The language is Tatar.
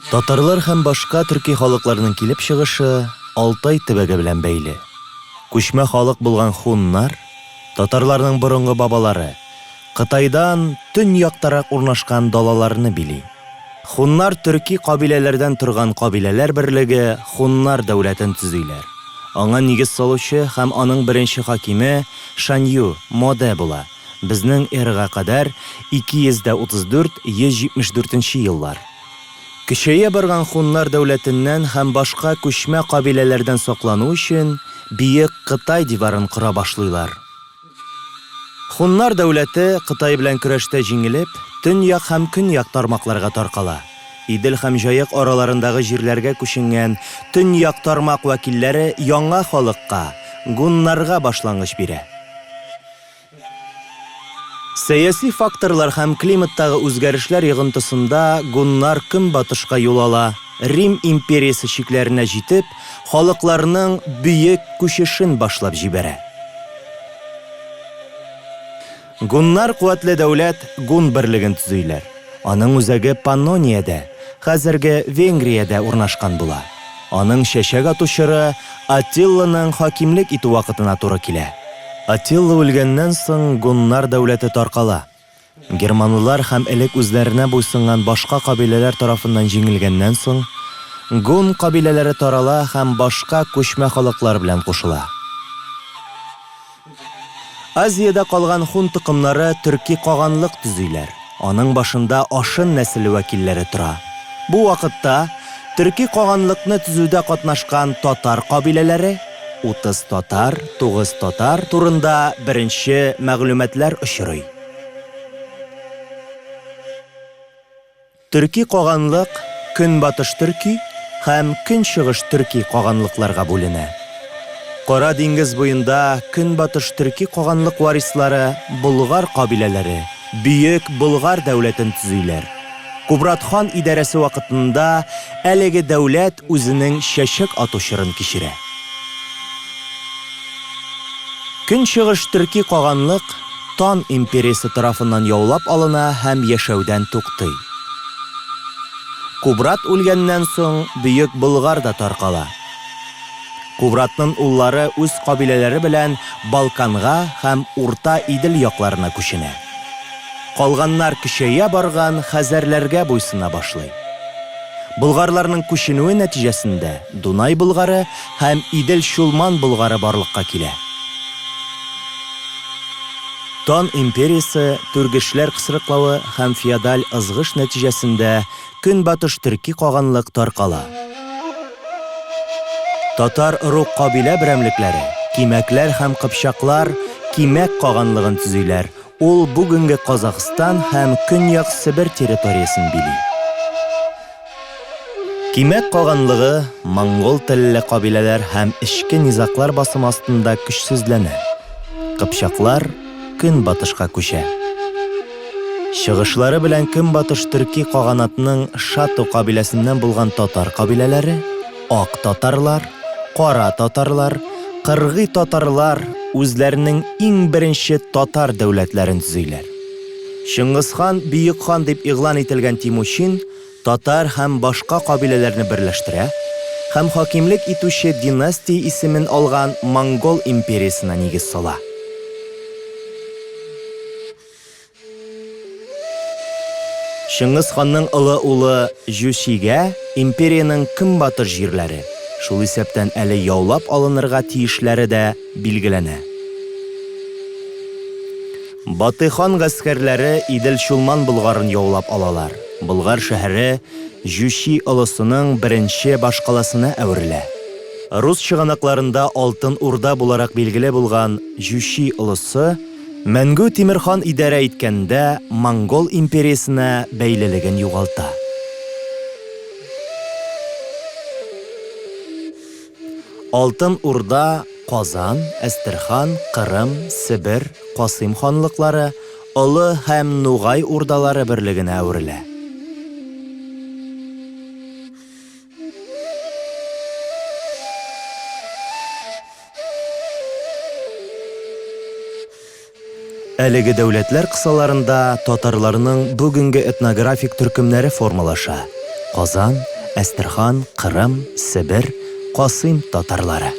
Татарлар һәм башка төрки халыкларының килеп чыгышы Алтай төбәге белән бәйле. Күчмә халык булган хуннар, татарларның борынгы бабалары, Кытайдан төньяктарак урнашкан далаларны били. Хуннар төрки кабиләләрдән торган кабиләләр берлеге хуннар дәүләтен төзиләр. Аңа нигез салучы һәм аның беренче хакиме Шанью Моде була. Безнең эрага кадәр 234-174 еллар. Кешәя барган хуннар дәүләтеннән һәм башка күчмә кабиләләрдән саклану өчен Биек Кытай диварын кыра башлыйлар. Хуннар дәүләте Кытай белән көрәштә җиңелеп, төньяк һәм көньяк тармакларга таркала. Идел һәм Җаек араларындагы җирләргә күченгән төньяк тармак вәкилләре яңа халыкка, гуннарга башлангыч бирә. Сәяси факторлар һәм климаттагы үзгәрешләр йогынтысында гуннар көнбатышка юл ала. Рим империясы чикләренә җитеп, халыкларның бөек күчешен башлап җибәрә. Гуннар куәтле дәүләт гун берлеген төзиләр. Аның үзәге Паннониядә, хәзерге Венгриядә урнашкан була. Аның чәчәк атучыры Аттилланың хакимлек итү вакытына туры килә. Аттилла үлгәннән соң гуннар дәүләте таркала. Германлылар һәм элек үзләренә буйсынган башка кабиләләр тарафыннан җиңелгәннән соң, гун кабиләләре тарала һәм башка күчмә халыклар белән кушыла. Азиядә калган хун тукымнары төрки каганлык төзиләр. Аның башында Ашын нәселе вәкилләре тора. Бу вакытта төрки каганлыкны төзүдә катнашкан татар кабиләләре 30 татар, 9 татар турында беренче мәгълүматлар очрый. Төрки каганлык көнбатыш төрки һәм көнчыгыш төрки каганлыкларга бүленә. Кара диңгез буенда көнбатыш төрки каганлык варислары Болгар кабиләләре Бөек Болгар дәүләтен төзиләр. Кубрат хан идарәсе вакытында әлеге дәүләт үзенең чәчәк атучырын кичерә. Көнчыгыш төрки каганлык Тан империясы тарафыннан яулап алына һәм яшәүдән туктый. Кубрат үлгәннән соң Бөек Болгар да таркала. Кубратның уллары үз кабиләләре белән Балканга һәм Урта Идел якларына күченә. Калганнар кешәя барган хәзәрләргә буйсына башлый. Болгарларның күченүе нәтиҗәсендә Дунай болгары һәм Идел Чулман болгары барлыкка килә. Тан империясы түргешләр кысрыклавы һәм феодаль ызгыш нәтиҗәсендә көнбатыш төрки каганлык таркала. Татар рук кабилә берәмлекләре, кимәкләр һәм кыпчаклар кимәк каганлыгын төзиләр. Ул бүгенге Казакстан һәм Көньяк Сибир территориясын били. Кимәк каганлыгы монгол телле кабиләләр һәм эчке низаклар басым астында көчсезләнә. Кыпчаклар көнбатышка күчә. Чыгышлары белән көнбатыш төрки каганатның Шату кабиләсеннән булган татар кабиләләре, ак татарлар, кара татарлар, кыргый татарлар үзләренең иң беренче татар дәүләтләрен төзиләр. Чыңгыз хан Бөек хан дип игълан ителгән Тимучин татар һәм башка кабиләләрне берләштерә һәм хакимлек итүче династия исемен алган Монгол империясына нигез сала. Чыңгыз ханның улы улы Жүсигә империяның көнбатыш җирләре, шул исәптән әле яулап алынырга тиешләре дә билгеләнә. Батый хан гаскәрләре Идел Чулман болгарын яулап алалар. Болгар шәһәре Жүши олысының беренче башкаласына әверелә. Рус чыганакларында Алтын Урда буларак билгеле булган Жүши олысы Мәңгү Тимерхан идарә иткәндә Монгол империясына бәйлелеген югалта. Алтын Урда Казан, Әстерхан, Кырым, Сибир, Касыйм ханлыклары, Олы һәм Нугай урдалары берлегенә әверелә. Әлеге дәүләтләр кысаларында татарларның бүгенге этнографик төркемнәре формалаша. Казан, Әстерхан, Кырым, Себер, Касыйм татарлары.